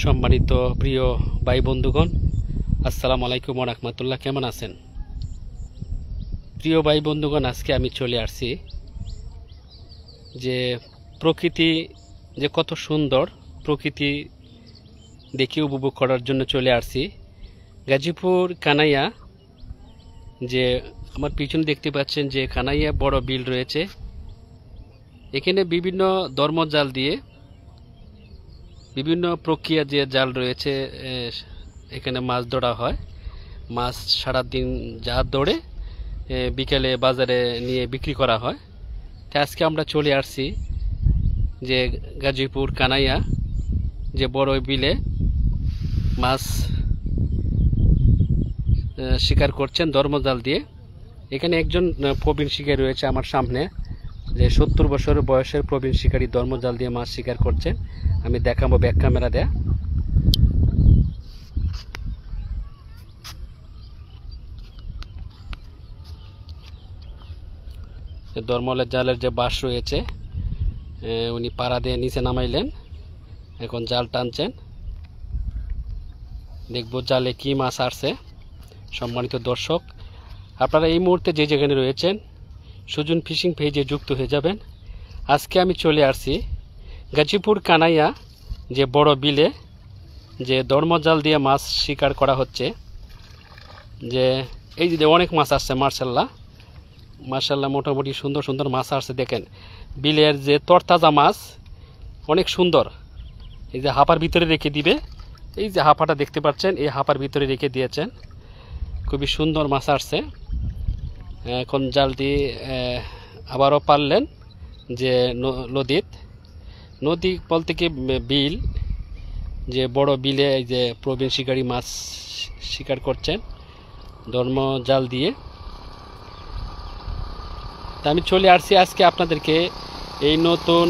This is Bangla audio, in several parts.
সম্মানিত প্রিয় ভাই বন্ধুগণ, আসসালামু আলাইকুম ওয়া রাহমাতুল্লাহ। কেমন আছেন প্রিয় ভাই বন্ধুগণ? আজকে আমি চলে আসছি যে প্রকৃতি যে কত সুন্দর, প্রকৃতি দেখে উপভোগ করার জন্য চলে আসছি গাজীপুর কানাইয়া। যে আমার পিছনে দেখতে পাচ্ছেন যে কানাইয়া বড় বিল রয়েছে। এখানে বিভিন্ন ধর্মজাল দিয়ে বিভিন্ন প্রক্রিয়া যে জাল রয়েছে, এখানে মাছ ধরা হয়। মাছ সারাদিন যা ধরে বিকেলে বাজারে নিয়ে বিক্রি করা হয়। তাই আজকে আমরা চলে আসছি যে গাজীপুর কানাইয়া যে বড় বিলে মাছ শিকার করছেন ধর্মজাল দিয়ে। এখানে একজন প্রবীণ শিকারী রয়েছে আমার সামনে, যে 70 বছর বয়সের প্রবীণ শিকারী ধর্মজাল দিয়ে মাছ শিকার করছেন। আমি দেখাবো ব্যাক ক্যামেরা দেয়া। ধর্মলের জালের যে বাঁশ রয়েছে, উনি পাড়া দিয়ে নিচে নামাইলেন, এখন জাল টানছেন। দেখবো জালে কি মাছ আসছে। সম্মানিত দর্শক, আপনারা এই মুহূর্তে যে যেখানে রয়েছেন সুজন ফিশিং পেজে যুক্ত হয়ে যাবেন। আজকে আমি চলে আসছি গাজীপুর কানাইয়া যে বড় বিলে যে ধর্মজাল দিয়ে মাছ শিকার করা হচ্ছে। যে এই যে অনেক মাছ আসছে, মার্শাল্লাহ মার্শাল্লাহ, মোটামুটি সুন্দর সুন্দর মাছ আসছে। দেখেন বিলের যে তরতাজা মাছ, অনেক সুন্দর। এই যে হাঁপার ভিতরে রেখে দিবে, এই যে হাঁপাটা দেখতে পাচ্ছেন, এই হাঁপার ভিতরে রেখে দিয়েছেন। খুবই সুন্দর মাছ আসছে। এখন জালটি আবারও পারলেন যে নদী বলতে কি বিল, যে বড় বিলে এই যে প্রবীণ শিকারী মাছ শিকার করছেন ধর্ম জাল দিয়ে। তা আমি চলে আসছি আজকে আপনাদেরকে এই নতুন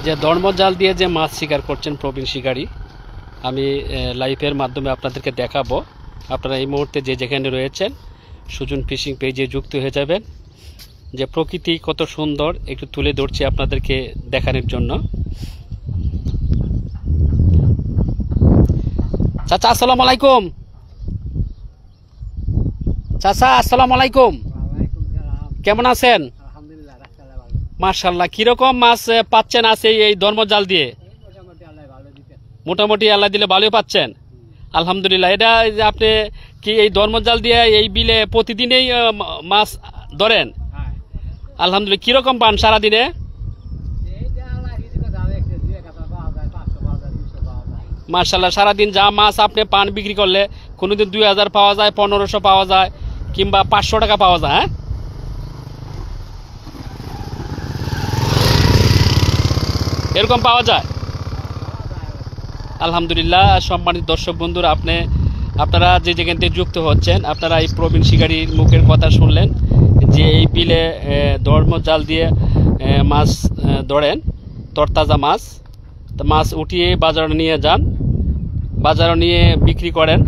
যে ধর্মজাল দিয়ে যে মাছ শিকার করছেন প্রবীণ শিকারী, আমি লাইভের মাধ্যমে আপনাদেরকে দেখাবো। আপনারা এই মুহূর্তে যে যেখানে রয়েছেন সুজন ফিশিং পেজে যুক্ত হয়ে যাবেন। যে প্রকৃতি কত সুন্দর একটু তুলে ধরছি আপনাদেরকে দেখানোর জন্য। চাচা আসসালামু আলাইকুম। চাচা আসসালামু আলাইকুম, কেমন আছেন? মাশাআল্লাহ, কিরকম মাছ পাচ্ছেন আছে এই ধর্মজাল দিয়ে? মোটামুটি আল্লাহ দিলে ভালোই পাচ্ছেন, আলহামদুলিল্লাহ। এটা যে আপনি কি এই ধর্মজাল দিয়ে এই বিলে প্রতিদিনেই মাছ ধরেন? আলহামদুলিল্লাহ। কিরকম পান সারাদিনে? মাশাআল্লাহ, সারাদিন যা মাছ আপনি পান বিক্রি করলে কোনোদিন 2000 পাওয়া যায়, 1500 পাওয়া যায়, কিংবা 500 টাকা পাওয়া যায়। হ্যাঁ, এরকম পাওয়া যায়, আলহামদুলিল্লাহ। সম্মানিত দর্শক বন্ধুরা, আপনারা যে যেখান থেকে যুক্ত হচ্ছেন, আপনারা এই প্রবীণ শিকারীর মুখের কথা শুনলেন যে এই বিলে ধর্মজাল দিয়ে মাছ ধরেন, তরতাজা মাছ। তো মাছ উঠিয়ে বাজারে নিয়ে যান, বাজারে নিয়ে বিক্রি করেন।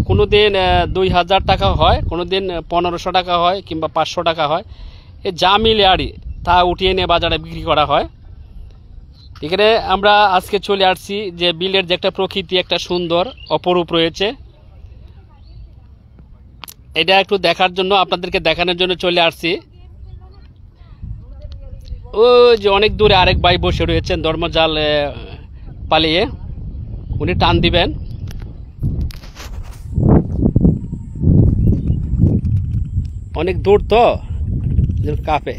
কোনো দিন 2000 টাকা হয়, কোনো দিন 1500 টাকা হয়, কিংবা 500 টাকা হয়। এ যা মিলে আরই তা উঠিয়ে নিয়ে বাজারে বিক্রি করা হয়। এখানে আমরা আজকে চলে আসছি যে বিলের যে একটা প্রকৃতি, একটা সুন্দর অপরূপ রয়েছে, এটা একটু দেখার জন্য, আপনাদেরকে দেখানোর জন্য চলে আসছি। ও যে অনেক দূরে আরেক ভাই বসে রয়েছেন ধর্মজাল পালিয়ে, উনি টান দিবেন। অনেক দূর তো কাপে।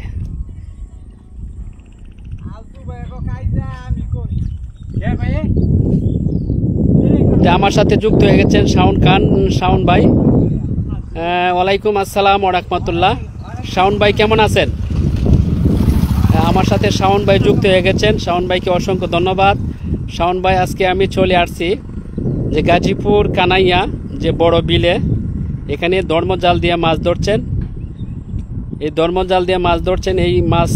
আমার সাথে যুক্ত হয়ে গেছেন শাওন ভাই। ওয়ালাইকুম আসসালাম ওয়া রাহমাতুল্লাহ। শাওন ভাই কেমন আছেন? আমার সাথে শাওন ভাই যুক্ত হয়ে গেছেন, শাওন ভাইকে অসংখ্য ধন্যবাদ। শাওন ভাই, আজকে আমি চলে আসছি যে গাজীপুর কানাইয়া যে বড় বিলে, এখানে ধর্মজাল দিয়ে মাছ ধরছেন। এই ধর্মজাল দিয়ে মাছ ধরছেন। এই মাছ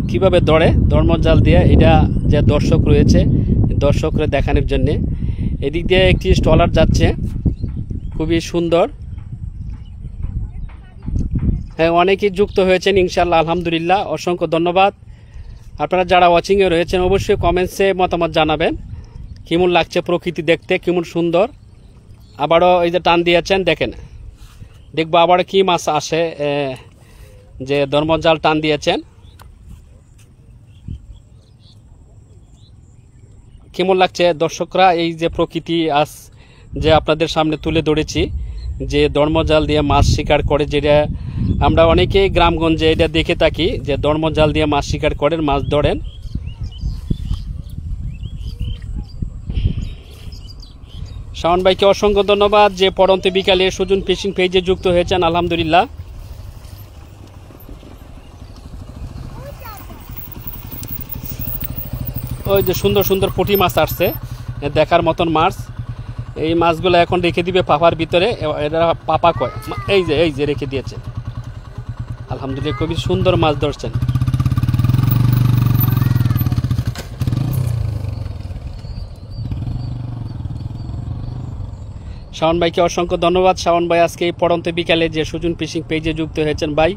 কিভাবে ধরে ধর্মজাল দিয়ে, এটা যে দর্শক রয়েছে, দর্শকরা দেখানোর জন্যে। এদিক দিয়ে একটি স্টলার যাচ্ছে, খুবই সুন্দর। হ্যাঁ, অনেকেই যুক্ত হয়েছেন ইনশাআল্লাহ, আলহামদুলিল্লাহ, অসংখ্য ধন্যবাদ। আপনারা যারা ওয়াচিংয়ে রয়েছেন অবশ্যই কমেন্টসে মতামত জানাবেন কেমন লাগছে প্রকৃতি দেখতে, কেমন সুন্দর। আবারও এই যে টান দিয়েছেন, দেখেন দেখবো আবার কি মাছ আসে। যে ধর্মজাল টান দিয়েছেন, কেমন লাগছে দর্শকরা? এই যে প্রকৃতি আজ যে আপনাদের সামনে তুলে ধরেছি, যে ধর্মজাল দিয়ে মাছ শিকার করে, যেটা আমরা অনেকেই গ্রামগঞ্জে এটা দেখে থাকি যে ধর্মজাল দিয়ে মাছ শিকার করেন, মাছ ধরেন। শাওন ভাইকে অসংখ্য ধন্যবাদ যে পড়ন্ত বিকালে সুজন ফিশিং পেজে যুক্ত হয়েছেন, আলহামদুলিল্লাহ। ওই যে সুন্দর সুন্দর পুঁটি মাছ আসছে, দেখার মতন মাছ। এই মাছগুলো এখন রেখে দিবে পাপার ভিতরে, এরা পাপা কয়। এই যে রেখে দিয়েছে, আলহামদুলিল্লাহ খুবই সুন্দর মাছ ধরছেন। শাওন ভাইকে অসংখ্য ধন্যবাদ। শাওন ভাই আজকে এই পড়ন্ত বিকালে যে সুজন ফিশিং পেজে যুক্ত হয়েছেন ভাই।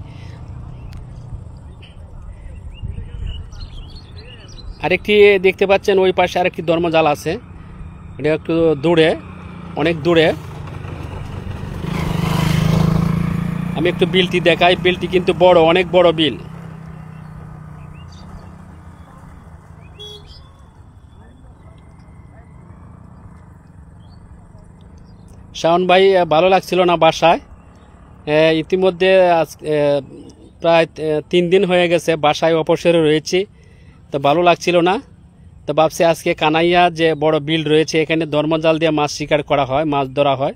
আরেকটি দেখতে পাচ্ছেন ওই পাশে আরেকটি ধর্মজাল আছে, এটা একটু দূরে, অনেক দূরে। আমি একটু বিলটি দেখাই, বিলটি কিন্তু বড়, অনেক বড় বিল। শাওন ভাই ভালো লাগছিল না বাসায়, ইতিমধ্যে প্রায় 3 দিন হয়ে গেছে বাসায় অবসরে রয়েছি, তো ভালো লাগছিল না। তো ভাবছি আজকে কানাইয়া যে বড় বিল রয়েছে এখানে ধর্মজাল দিয়ে মাছ শিকার করা হয়, মাছ ধরা হয়।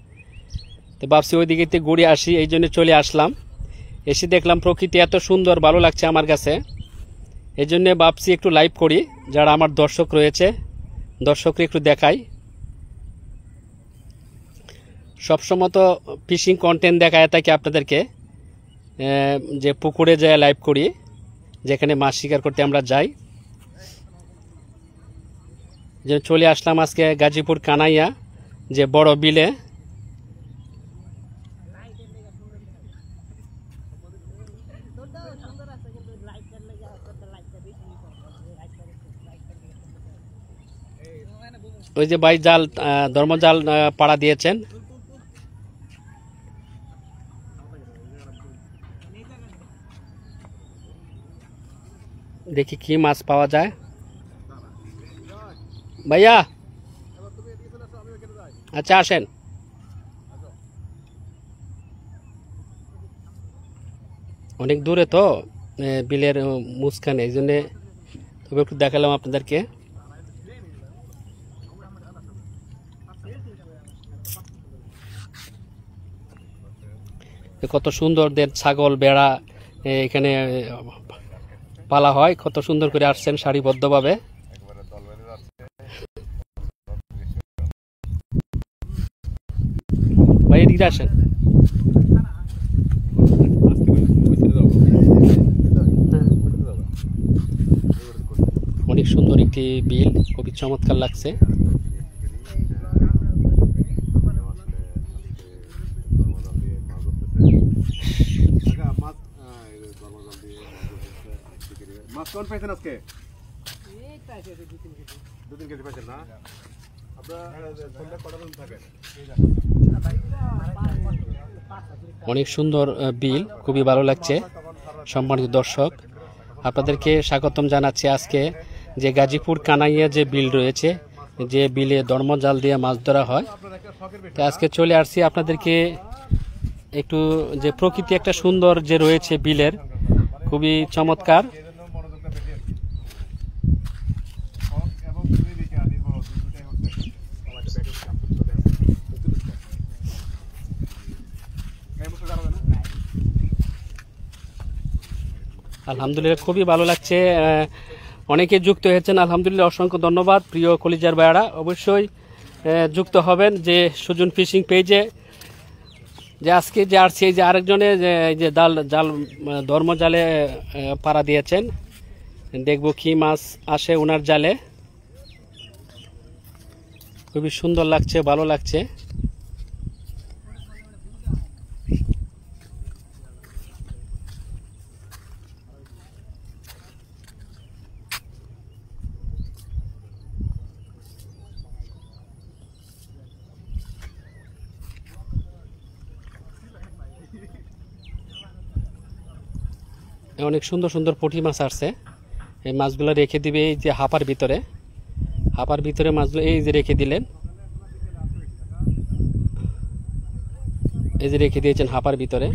তো ভাবছি ওই দিকে ঘুরে আসি, এই জন্য চলে আসলাম। এসে দেখলাম প্রকৃতি এত সুন্দর, ভালো লাগছে আমার কাছে। এই জন্যে ভাবছি একটু লাইভ করি, যারা আমার দর্শক রয়েছে দর্শককে একটু দেখাই। সবসময় তো ফিশিং কন্টেন্ট দেখায় থাকি আপনাদেরকে, যে পুকুরে যায় লাইভ করি, যেখানে মাছ শিকার করতে আমরা যাই। যে চলে আসলাম আজকে গাজীপুর কানাইয়া যে বড় বিলে। ওই যে ভাই জাল, ধর্মজাল পাড়া দিয়েছেন। দেখি কি মাছ পাওয়া যায়। ভাইয়া আচ্ছা আসেন। অনেক দূরে তো বিলের মুসখানে, এই জন্যে তবে একটু দেখালাম আপনাদেরকে। কত সুন্দর ছাগল বেড়া এখানে পালা হয়, কত সুন্দর করে আসছেন সারিবদ্ধভাবে। ভাই এদিকে আসেন। অনেক সুন্দর একটি বিল, খুবই চমৎকার লাগছে। অনেক সুন্দর বিল, খুবই ভালো লাগছে। সম্মানিত দর্শক, আপনাদেরকে স্বাগতম জানাচ্ছি আজকে যে গাজীপুর কানাইয়া যে বিল রয়েছে, যে বিলে ধর্মজাল দিয়ে মাছ ধরা হয়। তো আজকে চলে আসছি আপনাদেরকে একটু, যে প্রকৃতি একটা সুন্দর যে রয়েছে বিলের, খুবই চমৎকার। আলহামদুলিল্লাহ খুবই ভালো লাগছে, অনেকে যুক্ত হয়েছেন, আলহামদুলিল্লাহ অসংখ্য ধন্যবাদ। প্রিয় কলিজার ভাইয়ারা অবশ্যই যুক্ত হবেন যে সুজন ফিশিং পেজে। যে আজকে যে আসছে এই যে আরেকজনে যে জাল ধর্মজালে পাড়া দিয়েছেন, দেখব কি মাছ আসে ওনার জালে। খুবই সুন্দর লাগছে, ভালো লাগছে। অনেক সুন্দর সুন্দর পুঁটি মাছ আসছে। এই মাছগুলো রেখে দিবে এই যে হাপার ভিতরে, হাপার ভিতরে মাছগুলো এই যে রেখে দিলেন, এই যে রেখে দিয়েছেন হাপার ভিতরে।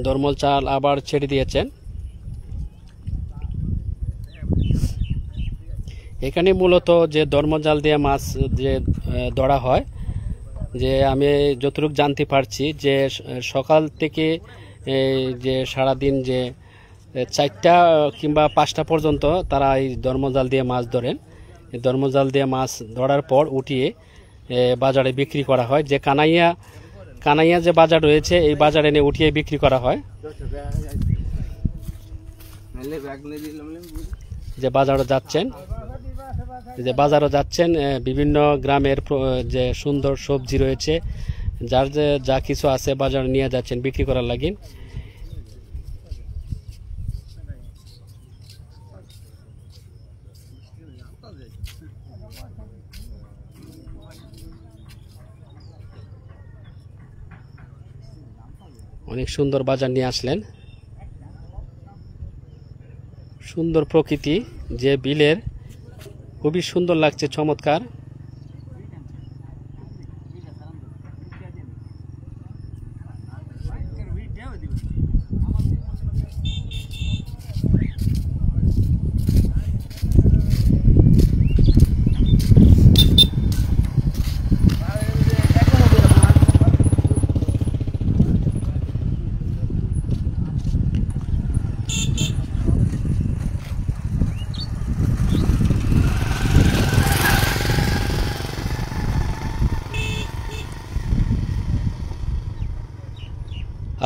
দরমল চাল আবার ছেড়ে দিয়েছেন। এখানে মূলত যে দরমল জাল দিয়ে মাছ যে ধরা হয়, যে আমি যতটুকু জানতে পারছি যে সকাল থেকে যে সারাদিন যে 4টা কিংবা 5টা পর্যন্ত তারা এই দরমজাল দিয়ে মাছ ধরেন। এই দরমজাল দিয়ে মাছ ধরার পর উঠিয়ে বাজারে বিক্রি করা হয়। যে কানাইয়া যে বাজার রয়েছে এই বাজারে এনে উঠিয়ে বিক্রি করা হয়। যে বাজারও যাচ্ছেন বিভিন্ন গ্রামের যে সুন্দর সবজি রয়েছে, যার যে যা কিছু আছে বাজারে নিয়ে যাচ্ছেন বিক্রি করার লাগি। অনেক সুন্দর বাজার নিয়ে আসলেন। সুন্দর প্রকৃতি, যে বিলের খুবই সুন্দর লাগছে, চমৎকার।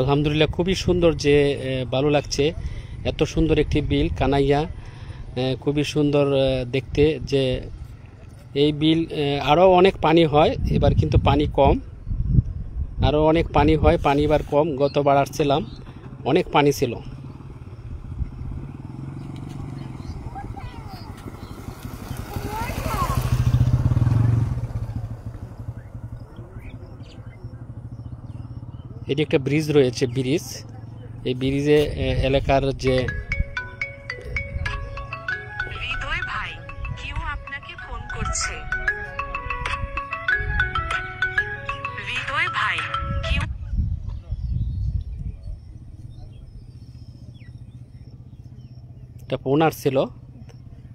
আলহামদুলিল্লাহ, খুবই সুন্দর, যে ভালো লাগছে। এত সুন্দর একটি বিল কানাইয়া, খুবই সুন্দর দেখতে। যে এই বিল আরও অনেক পানি হয়, এবার কিন্তু পানি কম। আরও অনেক পানি হয়, পানি এবার কম। গতবার আসছিলাম অনেক পানি ছিল। এটি একটা ব্রিজ রয়েছে, ব্রিজ। এই ব্রিজে এলাকার যে হৃদয় ভাই, কেউ আপনাকে ফোন করছে। হৃদয় ভাই, কেউ একটা ফোন আসছিল,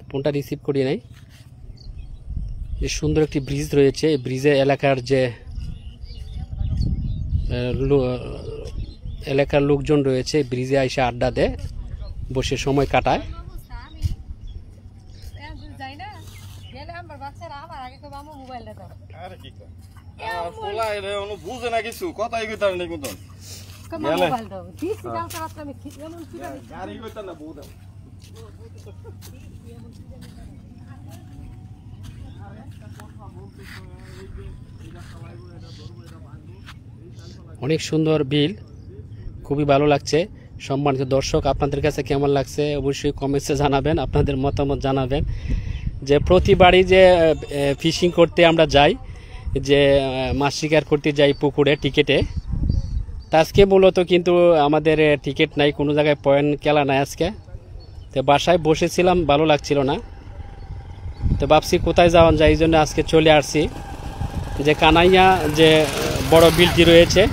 ফোনটা রিসিভ করি নাই। এই সুন্দর একটি ব্রিজ রয়েছে। এই ব্রিজে এলাকার যে এলাকার লোকজন রয়েছে, ব্রিজে আইসা আড্ডা দেয়, বসে সময় কাটায়। বুঝে না কিছু, কথাই কইতার নেই মতন। অনেক সুন্দর বিল, খুবই ভালো লাগছে। সম্মানিত দর্শক, আপনাদের কাছে কেমন লাগছে অবশ্যই কমেন্টসে জানাবেন, আপনাদের মতামত জানাবেন। যে প্রতিবারই যে ফিশিং করতে আমরা যাই, যে মাছ শিকার করতে যাই পুকুরে টিকেটে, তা আজকে মূলত কিন্তু আমাদের টিকিট নাই, কোনো জায়গায় পয়েন্ট খেলা নাই আজকে। তো বাসায় বসেছিলাম, ভালো লাগছিল না, তো ভাবছি কোথায় যাওয়া যায়, এই জন্য আজকে চলে আসছি। যে কানাইয়া যে বড় বিলটি রয়েছে,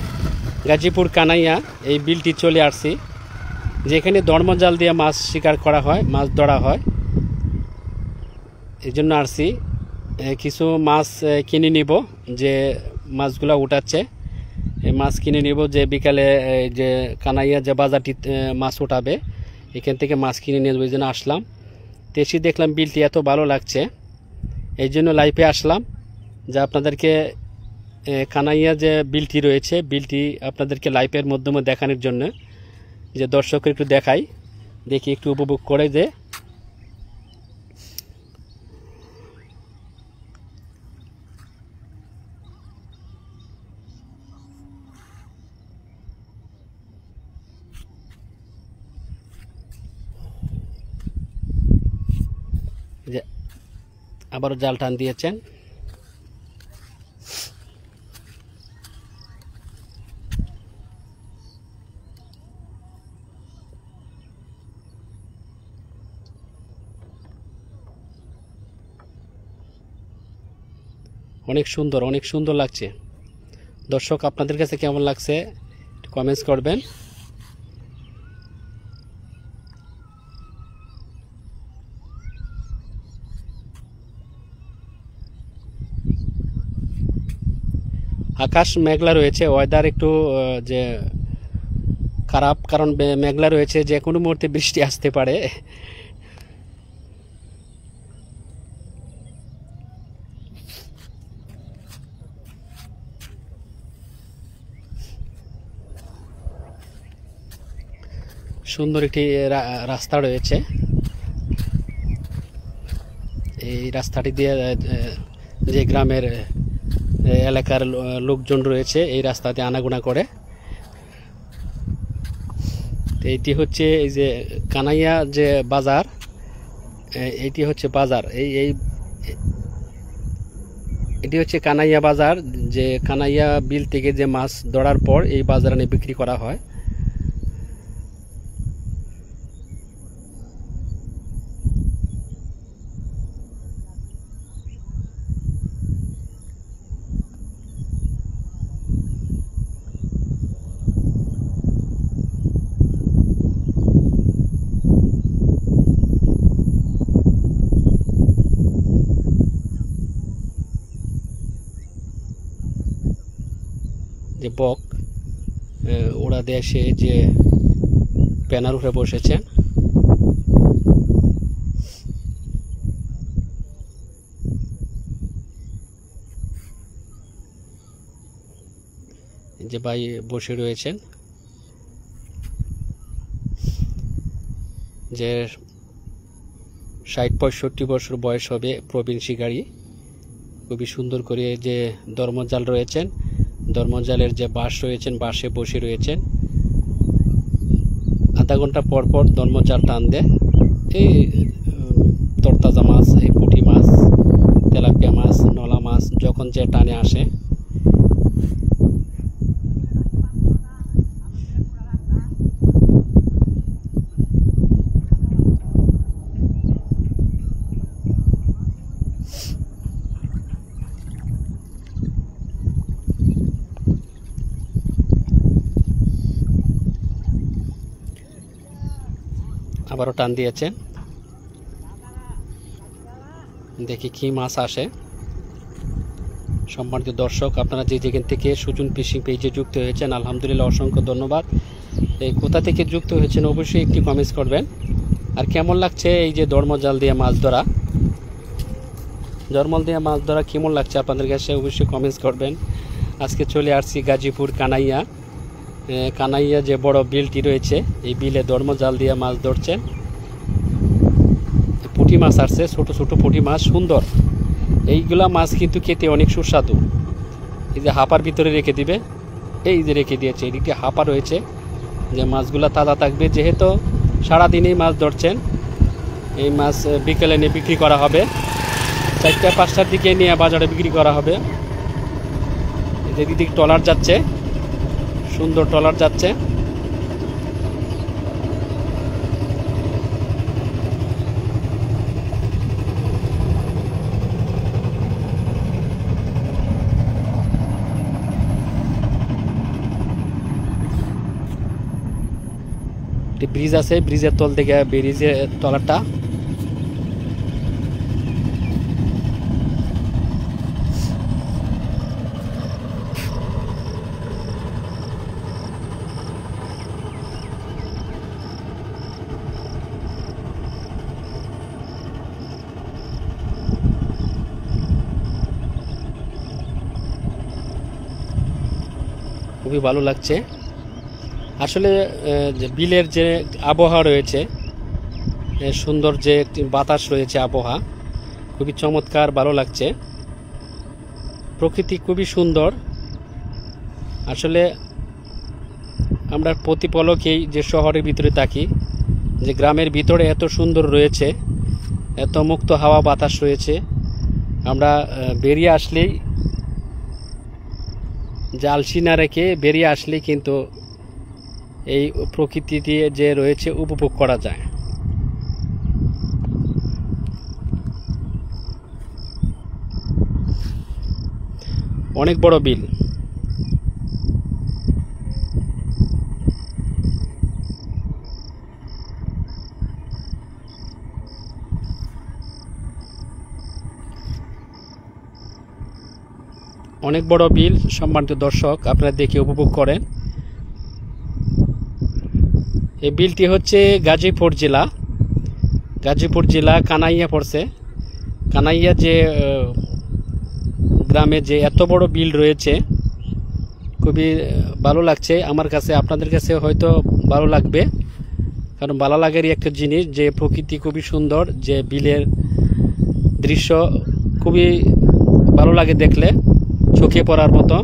গাজীপুর কানাইয়া, এই বিলটি চলে আসছি, যেখানে দরমজাল দিয়ে মাছ শিকার করা হয়, মাছ ধরা হয়। এই জন্য আসছি, কিছু মাছ কিনে নিব। যে মাছগুলো উঠাচ্ছে এই মাছ কিনে নিব, যে বিকালে যে কানাইয়া যে বাজারটি মাছ উঠাবে এখান থেকে মাছ কিনে নিয়ে যাবো। এই জন্য আসলাম। তেসি দেখলাম বিলটি এত ভালো লাগছে, এই জন্য লাইভে আসলাম, যে আপনাদেরকে কানাইয়া যে বিলটি রয়েছে, বিলটি আপনাদেরকে লাইভের মাধ্যমে দেখানোর জন্য, যে দর্শকের একটু দেখাই, দেখি একটু উপভোগ করে। যে আবারও জাল টান দিয়েছেন। অনেক সুন্দর লাগছে। দর্শক আপনাদের কাছে কেমন লাগছে কমেন্টস করবেন। আকাশ মেঘলা রয়েছে, ওয়েদার একটু যে খারাপ, কারণ মেঘলা রয়েছে, যে কোনো মুহূর্তে বৃষ্টি আসতে পারে। সুন্দর একটি রাস্তা রয়েছে, এই রাস্তাটি দিয়ে যে গ্রামের এলাকার লোকজন রয়েছে এই রাস্তাতে আনাগোনা করে। এইটি হচ্ছে এই যে কানাইয়া যে বাজার, এইটি হচ্ছে বাজার, এটি হচ্ছে কানাইয়া বাজার, যে কানাইয়া বিল থেকে যে মাছ ধরার পর এই বাজারে বিক্রি করা হয়। যে বক ওরা দেশে যে প্যানার উঠে বসেছেন, যে ভাই বসে রয়েছেন, যে 60-65 বছর বয়স হবে, প্রবীণ শিকারী, খুবই সুন্দর করে যে ধর্মজাল রয়েছেন, ধর্মজালের যে বাঁশ রয়েছেন, বাঁশে বসে রয়েছেন। আধা ঘন্টা পর পর ধর্মজাল টান দেয়। এই তরতাজা মাছ, এই পুঁটি মাছ, তেলাপিয়া মাছ, নলা মাছ যখন যে টানে আসে, আবারও টান দিয়েছেন। দেখি কি মাছ আসে। সম্মানিত দর্শক, আপনারা যে যেখান থেকে সুজন ফিশিং পেজে যুক্ত হয়েছেন, আলহামদুলিল্লাহ অসংখ্য ধন্যবাদ। এই কোথা থেকে যুক্ত হয়েছেন অবশ্যই একটি কমেন্টস করবেন। আর কেমন লাগছে এই যে ধর্মজাল দিয়ে মাছ ধরা, ধর্মজাল দিয়ে মাছ ধরা কেমন লাগছে আপনাদের কাছে অবশ্যই কমেন্টস করবেন। আজকে চলে আসছি গাজীপুর কানাইয়া যে বড় বিলটি রয়েছে, এই বিলে ধর্মজাল দিয়ে মাছ ধরছেন। পুঁটি মাছ আসছে, ছোট ছোট পুঁটি মাছ, সুন্দর। এইগুলা মাছ কিন্তু খেতে অনেক সুস্বাদু। এই যে হাঁপার ভিতরে রেখে দিবে, এই যে রেখে দিয়েছে, এদিকে হাঁপা রয়েছে, যে মাছগুলা তাজা থাকবে। যেহেতু সারাদিনেই মাছ ধরছেন, এই মাছ বিকেলে নিয়ে বিক্রি করা হবে, 4টা-5টার দিকে নিয়ে বাজারে বিক্রি করা হবে। এদিকে ট্রলার যাচ্ছে, সুন্দর ট্রলার যাচ্ছে। ব্রিজ আছে, ব্রিজের তল থেকে ব্রিজের ট্রলারটা। খুবই ভালো লাগছে আসলে। বিলের যে আবহাওয়া রয়েছে, সুন্দর যে একটি বাতাস রয়েছে, আবহাওয়া খুবই চমৎকার, ভালো লাগছে। প্রকৃতি খুবই সুন্দর। আসলে আমরা প্রতিপলকেই যে শহরের ভিতরে থাকি, যে গ্রামের ভিতরে এত সুন্দর রয়েছে, এত মুক্ত হাওয়া বাতাস রয়েছে, আমরা বেরিয়ে আসলেই, জালসি না রেখে বেরিয়ে আসলেই কিন্তু এই প্রকৃতি দিয়ে যে রয়েছে উপভোগ করা যায়। অনেক বড় বিল। অনেক বড় বিল সম্মানিত দর্শক, আপনারা দেখে উপভোগ করেন। এই বিলটি হচ্ছে গাজীপুর জেলা কানাইয়া পড়ছে। কানাইয়া যে গ্রামে যে এত বড় বিল রয়েছে, খুবই ভালো লাগছে আমার কাছে, আপনাদের কাছে হয়তো ভালো লাগবে, কারণ ভালো লাগারই একটা জিনিস যে প্রকৃতি খুবই সুন্দর, যে বিলের দৃশ্য খুবই ভালো লাগে দেখলে, চোখে পড়ার মতো।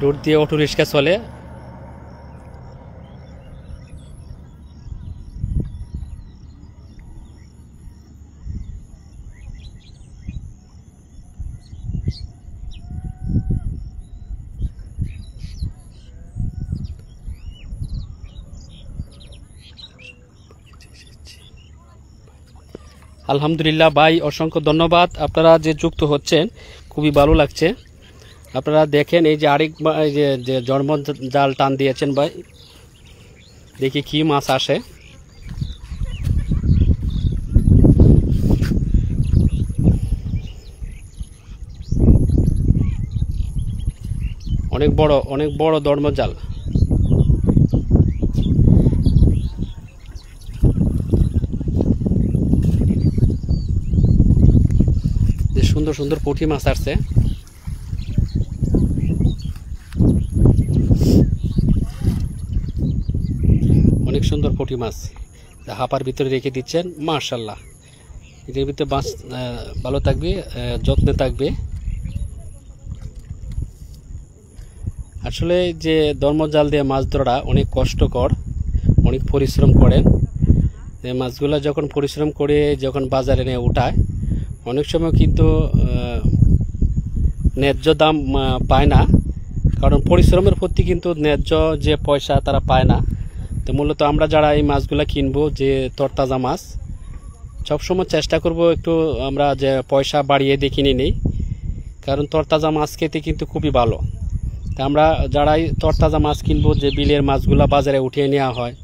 রোড দিয়ে অটো রিক্সা চলে। আলহামদুলিল্লাহ ভাই, অসংখ্য ধন্যবাদ। আপনারা যে যুক্ত হচ্ছেন খুবই ভালো লাগছে। আপনারা দেখেন এই যে আরেক যে জন্ম জাল টান দিয়েছেন ভাই, দেখি কি মাছ আসে। অনেক বড় ধর্মজাল। সুন্দর সুন্দর পুঁটি মাছ আসছে। অনেক সুন্দর পুঁটি মাছ হাপার ভিতরে রেখে দিচ্ছেন, মাশাআল্লাহ। এটার ভিতরে মাছ ভালো থাকবে, যত্নে থাকবে। আসলে যে ধর্মজাল দিয়ে মাছ ধরা অনেক কষ্টকর, অনেক পরিশ্রম করেন। এই মাছগুলো যখন পরিশ্রম করে যখন বাজারে নিয়ে উঠায়, অনেক সময় কিন্তু ন্যায্য দাম পায় না, কারণ পরিশ্রমের প্রতি কিন্তু ন্যায্য যে পয়সা তারা পায় না। তো মূলত আমরা যারা এই মাছগুলো কিনবো, যে তরতাজা মাছ, সবসময় চেষ্টা করব একটু আমরা যে পয়সা বাড়িয়ে দিয়ে কিনে নিই, কারণ তরতাজা মাছ খেতে কিন্তু খুবই ভালো। তা আমরা যারাই তরতাজা মাছ কিনবো, যে বিলের মাছগুলো বাজারে উঠিয়ে নেওয়া হয়,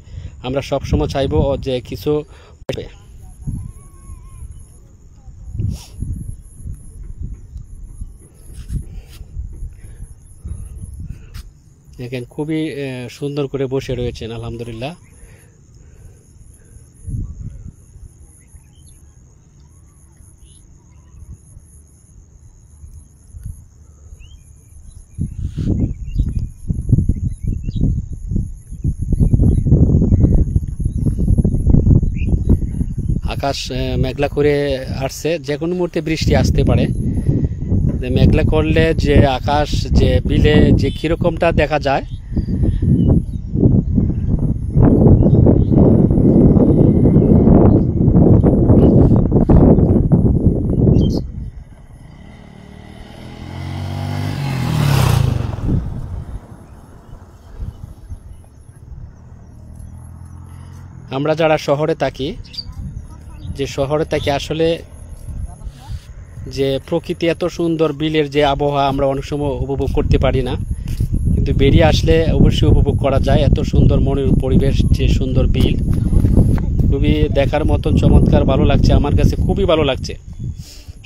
আমরা সবসময় চাইবো যে কিছু দেখেন খুবই সুন্দর করে বসে রয়েছেন, আলহামদুলিল্লাহ। আকাশ মেঘলা করে আসছে, যে কোনো মুহূর্তে বৃষ্টি আসতে পারে। মেঘলা করলে যে আকাশ, যে বিলে যে কীরকমটা দেখা যায়, আমরা যারা শহরে থাকি, আসলে যে প্রকৃতি এত সুন্দর, বিলের যে আবহাওয়া আমরা অনেক সময় উপভোগ করতে পারি না, কিন্তু বেরিয়ে আসলে অবশ্যই উপভোগ করা যায়। এত সুন্দর মনের পরিবেশ, যে সুন্দর বিল, খুবই দেখার মতন চমৎকার, ভালো লাগছে, আমার কাছে খুবই ভালো লাগছে।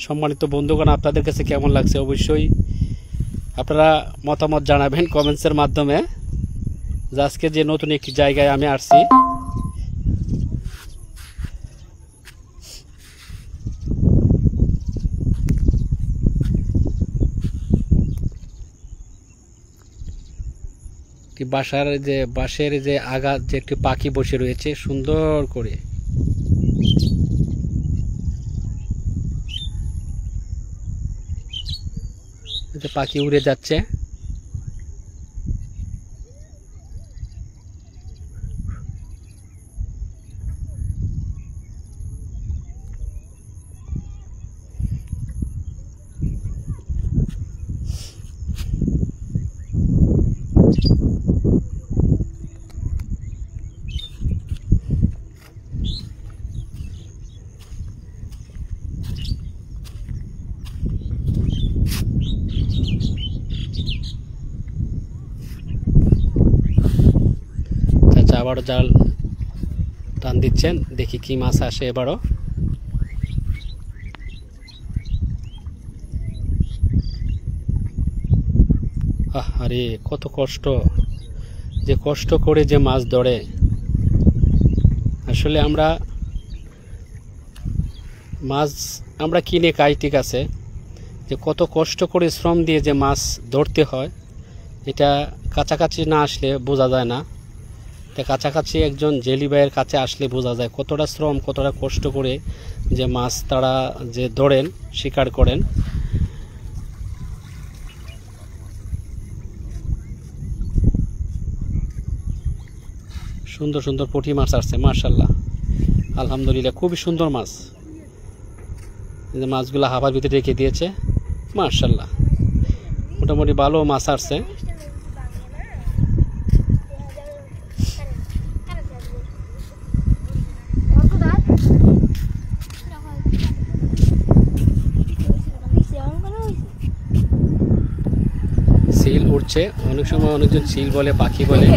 সম্মানিত বন্ধুগণ, আপনাদের কাছে কেমন লাগছে অবশ্যই আপনারা মতামত জানাবেন কমেন্টসের মাধ্যমে। আজকে যে নতুন একটি জায়গায় আমি আসছি, বাঁশের যে আগা যে একটি পাখি বসে রয়েছে সুন্দর করে, পাখি উড়ে যাচ্ছে। আবারও জাল টান দিচ্ছেন, দেখি কি মাছ আসে এবারও। আরে কত কষ্ট, যে কষ্ট করে যে মাছ ধরে। আসলে আমরা কিনে খাই ঠিক আছে, যে কত কষ্ট করে শ্রম দিয়ে যে মাছ ধরতে হয় এটা কাছাকাছি না আসলে বোঝা যায় না। তো কাছাকাছি একজন জেলি ভাইয়ের কাছে আসলে বোঝা যায় কতটা শ্রম, কতটা কষ্ট করে যে মাছ তারা যে ধরেন, শিকার করেন। সুন্দর সুন্দর পুঁটি মাছ আসছে মাশাআল্লাহ, আলহামদুলিল্লাহ, খুবই সুন্দর মাছ। এই যে মাছগুলো হাবার ভিতরে রেখে দিয়েছে, মাশাআল্লাহ, মোটামুটি ভালো মাছ আসছে। সিল উঠছে, অনেক সময় অনেকজন সিল বলে, পাখি বলে।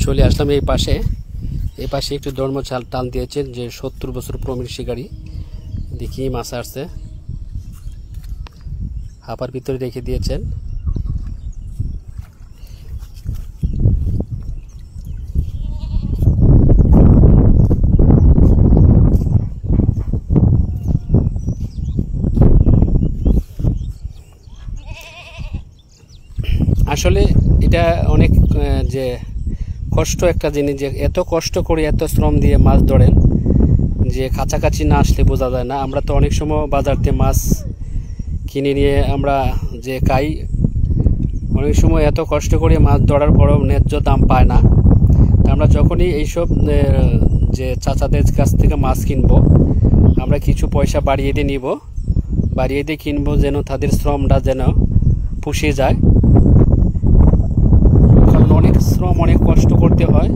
চলে আসলাম এই পাশে একটু ধর্ম চাল টান দিয়েছেন, যে 70 বছর প্রবীণ শিকারী। দেখি মাছ আসছে, হাপার ভিতরে রেখে দিয়েছেন। আসলে এটা অনেক যে কষ্ট একটা জিনিস, যে এত কষ্ট করে এত শ্রম দিয়ে মাছ ধরেন, যে কাছাকাছি না আসলে বোঝা যায় না। আমরা তো অনেক সময় বাজারতে মাছ কিনে নিয়ে আমরা যে খাই, অনেক সময় এত কষ্ট করে মাছ ধরার পরও ন্যায্য দাম পায় না। আমরা যখনই এইসব যে চাচাদের কাছ থেকে মাছ কিনবো, আমরা কিছু পয়সা বাড়িয়ে দিয়ে নিব, বাড়িয়ে দিয়ে কিনবো, যেন তাদের শ্রমটা যেন পুষিয়ে যায়। কারণ অনেক শ্রম, অনেক কষ্ট করতে হয়।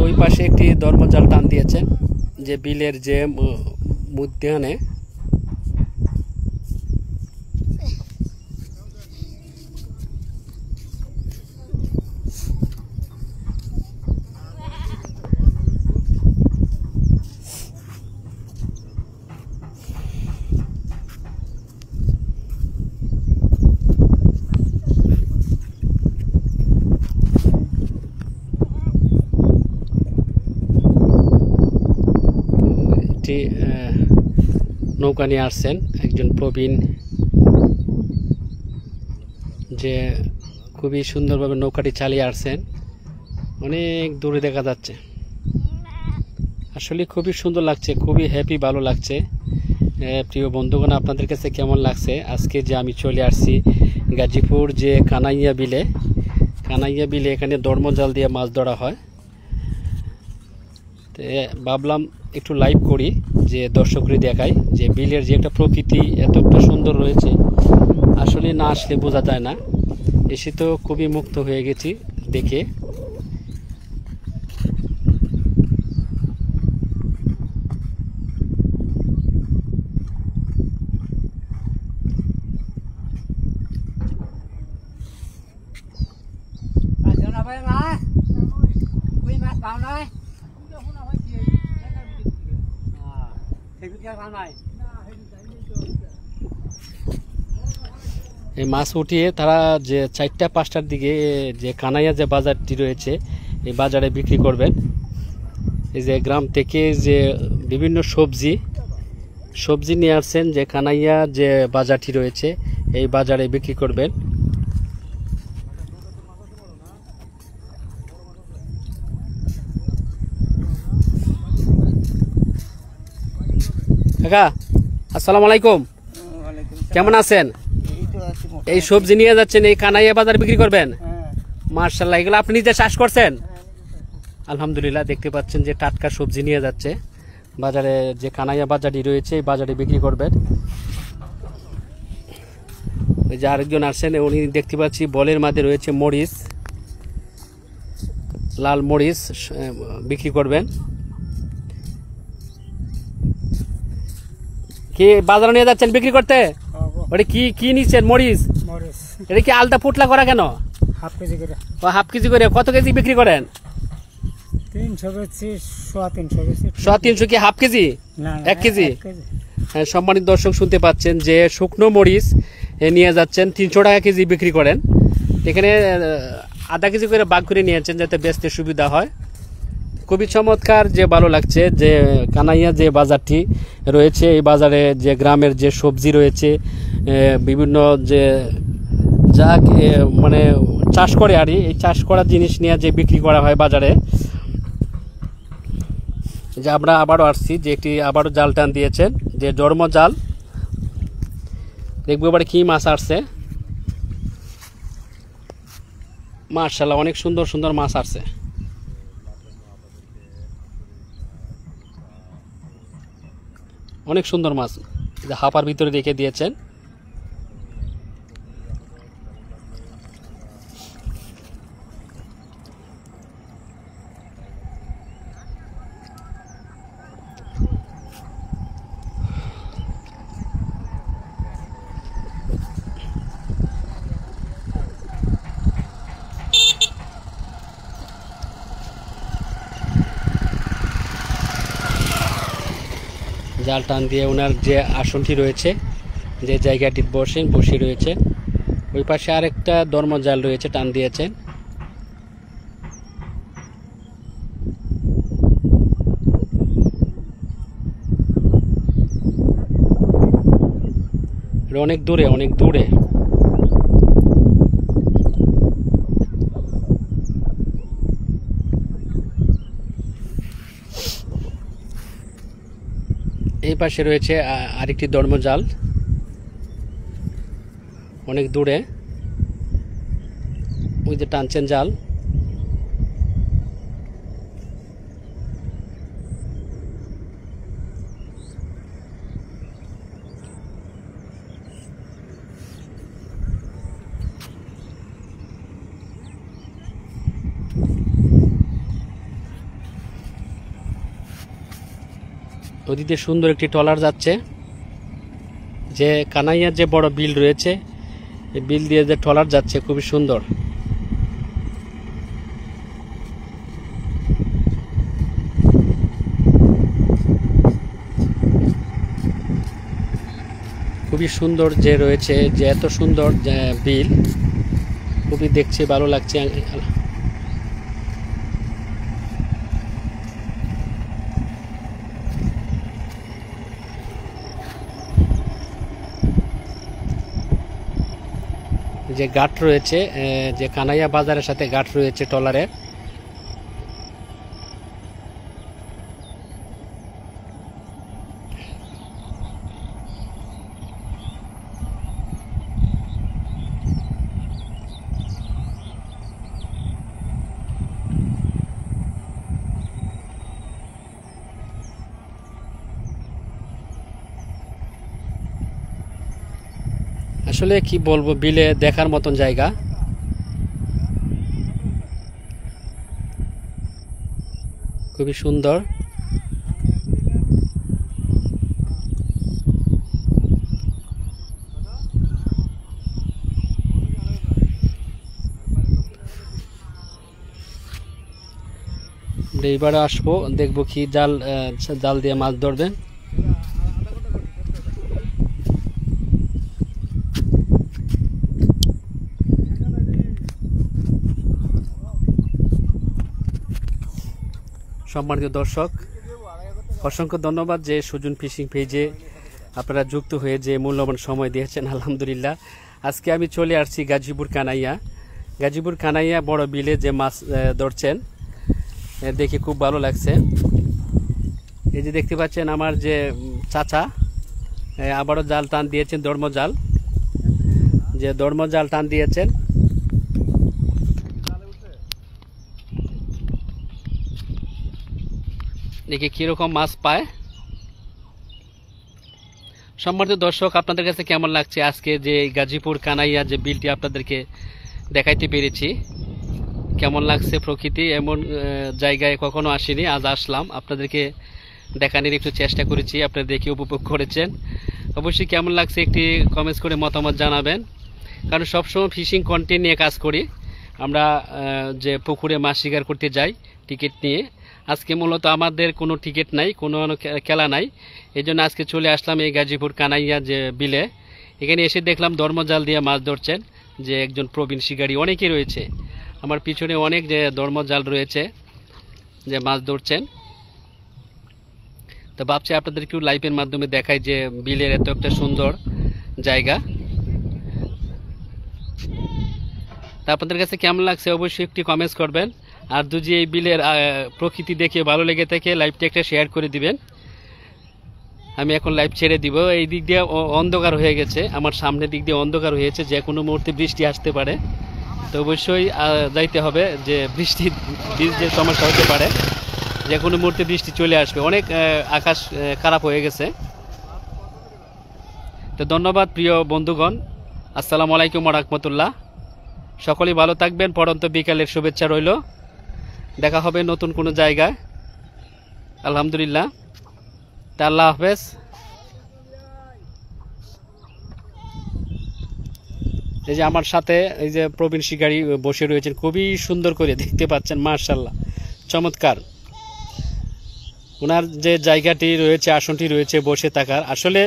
ওই পাশে একটি ধর্মজাল টান দিয়েছেন, যে বিলের যে মধ্যাহ্নে নৌকা নিয়ে আসছেন একজন প্রবীণ, যে খুবই সুন্দরভাবে নৌকাটি চালিয়ে আসছেন, অনেক দূরে দেখা যাচ্ছে। আসলে খুবই সুন্দর লাগছে, খুবই হ্যাপি, ভালো লাগছে। প্রিয় বন্ধুগণ, আপনাদের কাছে কেমন লাগছে আজকে যে আমি চলে আসছি গাজীপুর যে কানাইয়া বিলে। এখানে ধর্মজাল দিয়ে মাছ ধরা হয়। তো ভাবলাম একটু লাইভ করি, যে দর্শকরা দেখাই যে বিলের যে একটা প্রকৃতি এতটা সুন্দর রয়েছে, আসলে না আসলে বোঝা যায় না। এসে তো খুবই মুক্ত হয়ে গেছি দেখে। এই মাছ উঠিয়ে তারা যে 4টা 5টার দিকে যে কানাইয়া যে বাজারটি রয়েছে, এই বাজারে বিক্রি করবেন। এই যে গ্রাম থেকে যে বিভিন্ন সবজি নিয়ে আসছেন, যে কানাইয়া যে বাজারটি রয়েছে এই বাজারে বিক্রি করবেন। কাকা আসসালামু আলাইকুম, কেমন আছেন? এই সবজি নিয়ে যাচ্ছেন এই কানাইয়া বাজারে বিক্রি করবেন? মার্শাল্লাহ, এগুলো আপনি নিজে চাষ করছেন? আলহামদুলিল্লাহ, দেখতে পাচ্ছেন যে টাটকা সবজি নিয়ে যাচ্ছে বাজারে, যে কানাইয়া বাজারটি রয়েছে এই বাজারে বিক্রি করবেন। ওই যে আরেকজন আসছেন, উনি দেখতে পাচ্ছি বলের মধ্যে রয়েছে মরিচ, লাল মরিচ বিক্রি করবেন। কি বাজারে নিয়ে যাচ্ছেন বিক্রি করতে? ওটা কি নিচ্ছেন? মরিচ। এটা কি আলতা পুটলা করা কেন? হাফ কেজি করে। ও হাফ কেজি করে। কত কেজি বিক্রি করেন? 300 বেচছি, 350 বেচছি। 300 কি হাফ কেজি? না, 1 কেজি। 1 কেজি। হ্যাঁ, সম্মানিত দর্শক শুনতে পাচ্ছেন যে শুকনো মরিচ নিয়ে যাচ্ছেন, 300 টাকা কেজি বিক্রি করেন। এখানে আধা কেজি করে ভাগ করে নিয়েছেন যাতে বেচতে সুবিধা হয়। খুবই চমৎকার, যে ভালো লাগছে যে কানাইয়া যে বাজারটি রয়েছে এই বাজারে যে গ্রামের যে সবজি রয়েছে, বিভিন্ন যে যা মানে চাষ করে আর এই চাষ করা জিনিস নিয়ে যে বিক্রি করা হয় বাজারে। যে আমরা আবারও আসছি, যে একটি আবারও জাল টান দিয়েছেন, যে জন্ম জাল। দেখবো এবারে কি মাছ আসছে। মাশাআল্লাহ, অনেক সুন্দর সুন্দর মাছ আসছে। অনেক সুন্দর মাছ, যে হাপার ভিতরে রেখে দিয়েছেন। জাল টান দিয়ে ওনার যে আসনটি রয়েছে, যে জায়গাটি বসে রয়েছে, ওই পাশে আরেকটা জাল রয়েছে, টান দিয়েছেন। অনেক দূরে, অনেক দূরে। এই পাশে রয়েছে আরেকটি জাল, অনেক দূরে। ওই যে টানছেন জাল। নদীতে সুন্দর একটি ট্রলার যাচ্ছে, যে কানাইয়ার যে বড় বিল রয়েছে এই বিল দিয়ে যে ট্রলার যাচ্ছে খুবই সুন্দর। খুবই সুন্দর যে রয়েছে, যে এত সুন্দর বিল, খুবই দেখছে ভালো লাগছে। যে ঘাট রয়েছে, যে কানাইয়া বাজারের সাথে ঘাট রয়েছে ট্রলারের। আসলে কি বলবো, বিলে দেখার মতন জায়গা। খুবই সুন্দর। এইবারে আসবো, দেখবো কি জাল দিয়ে মাছ ধরবেন। সম্মানিত দর্শক, অসংখ্য ধন্যবাদ যে সুজন ফিশিং পেজে আপনারা যুক্ত হয়ে যে মূল্যবান সময় দিয়েছেন। আলহামদুলিল্লাহ, আজকে আমি চলে আসছি গাজীপুর কানাইয়া বড় বিলে যে মাছ ধরছেন, দেখে খুব ভালো লাগছে। এই যে দেখতে পাচ্ছেন আমার যে চাচা আবারও জাল টান দিয়েছেন, ধর্মজাল টান দিয়েছেন। দেখি কিরকম মাছ পায়। সম্মানিত দর্শক, আপনাদের কাছে কেমন লাগছে আজকে যে গাজীপুর কানাইয়া যে বিলটি আপনাদেরকে দেখাইতে পেরেছি? কেমন লাগছে? প্রকৃতি এমন জায়গায় কখনো আসিনি, আজ আসলাম, আপনাদেরকে দেখানোর একটু চেষ্টা করেছি, আপনারা দেখে উপভোগ করেছেন। অবশ্যই কেমন লাগছে একটি কমেন্টস করে মতামত জানাবেন, কারণ সবসময় ফিশিং কন্টেন্ট নিয়ে কাজ করি আমরা। যে পুকুরে মাছ শিকার করতে যাই টিকিট নিয়ে, আজকে মূলত আমাদের কোনো টিকিট নাই, কোনো খেলা নাই, এই জন্য আজকে চলে আসলাম এই গাজীপুর কানাইয়া যে বিলে। এখানে এসে দেখলাম ধর্মজাল দিয়ে মাছ ধরছেন যে একজন প্রবীণ শিকারী, অনেকেই রয়েছে আমার পিছনে, অনেক যে ধর্মজাল রয়েছে যে মাছ ধরছেন। তো ভাবছি আপনাদেরকেও লাইভের মাধ্যমে দেখাই যে বিলের এত একটা সুন্দর জায়গা। তা আপনাদের কাছে কেমন লাগছে অবশ্যই একটি কমেন্টস করবেন। আর যদি এই বিলের প্রকৃতি দেখে ভালো লেগে থাকে লাইভটি একটা শেয়ার করে দিবেন। আমি এখন লাইভ ছেড়ে দিব। এই দিক দিয়ে অন্ধকার হয়ে গেছে, আমার সামনের দিক দিয়ে অন্ধকার হয়েছে, যে কোনো মুহূর্তে বৃষ্টি আসতে পারে। তো অবশ্যই যাইতে হবে, যে বৃষ্টির সমস্যা হতে পারে, যে কোনো মুহূর্তে বৃষ্টি চলে আসবে, অনেক আকাশ খারাপ হয়ে গেছে। তো ধন্যবাদ প্রিয় বন্ধুগণ, আসসালামু আলাইকুম ওয়া রাহমাতুল্লাহ। সকলেই ভালো থাকবেন, পড়ন্ত বিকালের শুভেচ্ছা রইল। দেখা হবে নতুন কোনো জায়গায়, আলহামদুলিল্লাহ। তা আল্লাহ হাফেজ। এই যে আমার সাথে এই যে প্রবীণ শিকারী বসে রয়েছেন, খুবই সুন্দর করে দেখতে পাচ্ছেন, মাশাআল্লাহ, চমৎকার। ওনার যে জায়গাটি রয়েছে, আসনটি রয়েছে বসে থাকার, আসলে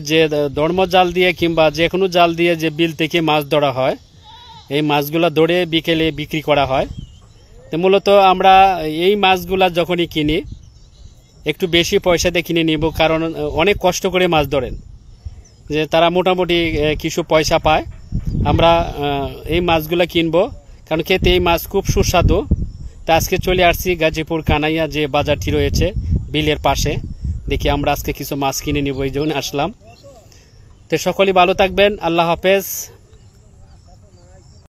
যে ধর্মজাল দিয়ে কিংবা যে কোনো জাল দিয়ে যে বিল থেকে মাছ ধরা হয়, এই মাছগুলো ধরে বিকেলে বিক্রি করা হয়। তো মূলত আমরা এই মাছগুলা যখনই কিনি একটু বেশি পয়সা দিয়ে কিনে নিব, কারণ অনেক কষ্ট করে মাছ ধরেন, যে তারা মোটামুটি কিছু পয়সা পায়। আমরা এই মাছগুলো কিনবো, কারণ খেতে এই মাছ খুব সুস্বাদু। তা আজকে চলে আসছি গাজীপুর কানাইয়া যে বাজারটি রয়েছে বিলের পাশে, দেখি আমরা আজকে কিছু মাছ কিনে নিব, এই জন্য আসলাম। তো সকলেই ভালো থাকবেন, আল্লাহ হাফেজ।